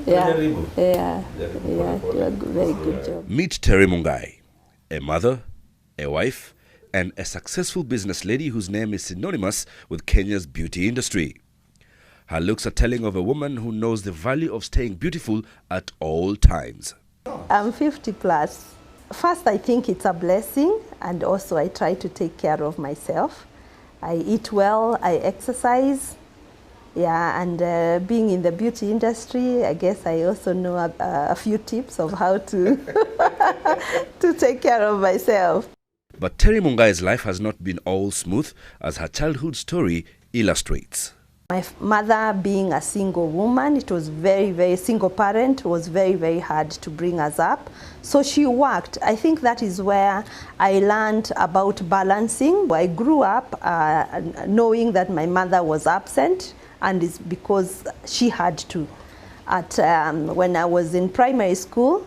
Yeah, yeah, do a very good job. Meet Terry Mungai, a mother, a wife, and a successful business lady whose name is synonymous with Kenya's beauty industry. Her looks are telling of a woman who knows the value of staying beautiful at all times. I'm 50 plus. First, I think it's a blessing, and also I try to take care of myself. I eat well, I exercise. Yeah, and being in the beauty industry, I guess I also know a few tips of how to, to take care of myself. But Terry Mungai's life has not been all smooth, as her childhood story illustrates. My mother being a single woman, it was very single parent, it was very hard to bring us up. So she worked. I think that is where I learned about balancing. I grew up knowing that my mother was absent, and it's because she had to. When I was in primary school,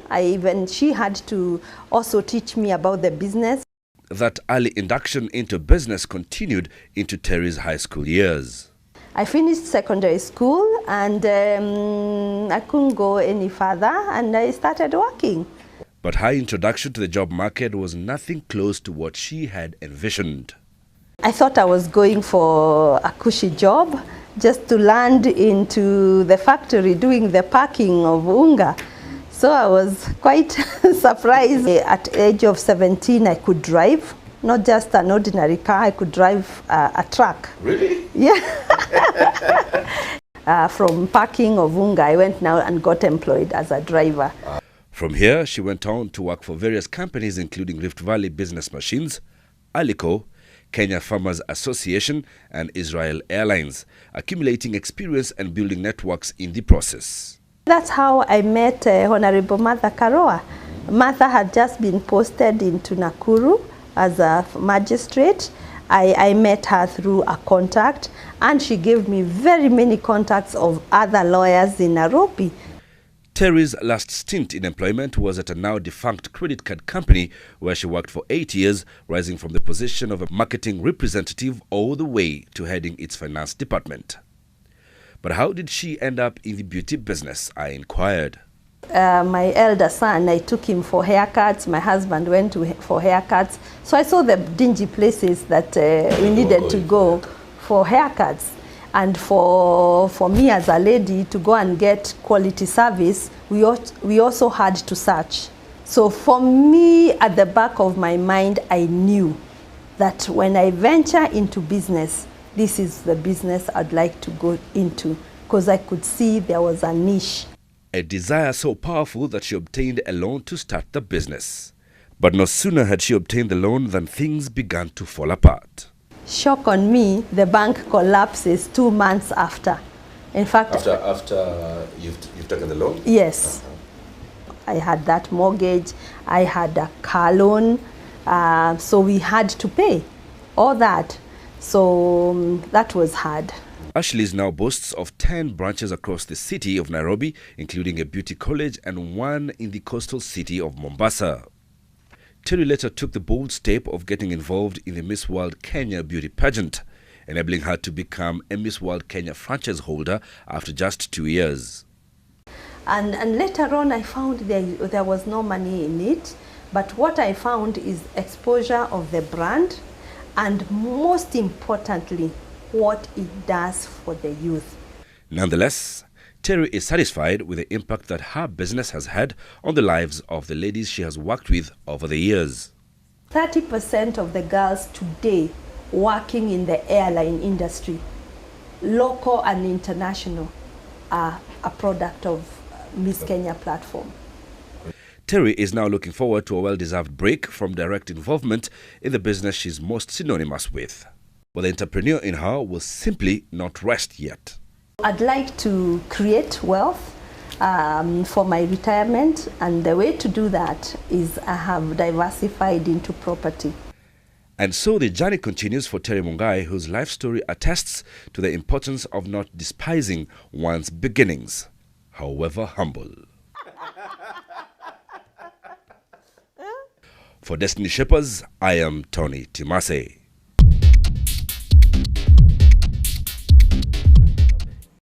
she had to also teach me about the business. That early induction into business continued into Terry's high school years. I finished secondary school, and I couldn't go any further, and I started working. But her introduction to the job market was nothing close to what she had envisioned. I thought I was going for a cushy job, just to land into the factory doing the packing of unga. So I was quite surprised. At the age of 17, I could drive. Not just an ordinary car, I could drive a truck. Really? Yeah. From packing of unga, I went now and got employed as a driver. From here, she went on to work for various companies, including Rift Valley Business Machines, Alico, Kenya Farmers Association, and Israel Airlines, accumulating experience and building networks in the process. That's how I met Honorable Martha Karua. Martha had just been posted into Nakuru as a magistrate. I met her through a contact, and she gave me very many contacts of other lawyers in Nairobi. Terry's last stint in employment was at a now defunct credit card company where she worked for 8 years, rising from the position of a marketing representative all the way to heading its finance department. But how did she end up in the beauty business, I inquired. My elder son, I took him for haircuts. My husband went for haircuts. So I saw the dingy places that we needed to go for haircuts. And for me as a lady to go and get quality service, we also had to search. So for me, at the back of my mind, I knew that when I venture into business, this is the business I'd like to go into, because I could see there was a niche. A desire so powerful that she obtained a loan to start the business. But no sooner had she obtained the loan than things began to fall apart. Shock on me, the bank collapses 2 months after. In fact, after you've taken the loan? Yes. I had that mortgage, I had a car loan, so we had to pay all that. So that was hard. Ashley's now boasts of 10 branches across the city of Nairobi, including a beauty college and one in the coastal city of Mombasa. Terry later took the bold step of getting involved in the Miss World Kenya beauty pageant, enabling her to become a Miss World Kenya franchise holder after just 2 years. And later on I found there was no money in it, but what I found is exposure of the brand, and most importantly, what it does for the youth. Nonetheless, Terry is satisfied with the impact that her business has had on the lives of the ladies she has worked with over the years. 30% of the girls today working in the airline industry, local and international, are a product of Miss Kenya platform. Terry is now looking forward to a well-deserved break from direct involvement in the business she's most synonymous with. But the entrepreneur in her will simply not rest yet. I'd like to create wealth for my retirement, and the way to do that is I have diversified into property. And so the journey continues for Terry Mungai, whose life story attests to the importance of not despising one's beginnings, however humble. For Destiny Shapers, I am Tony Timase.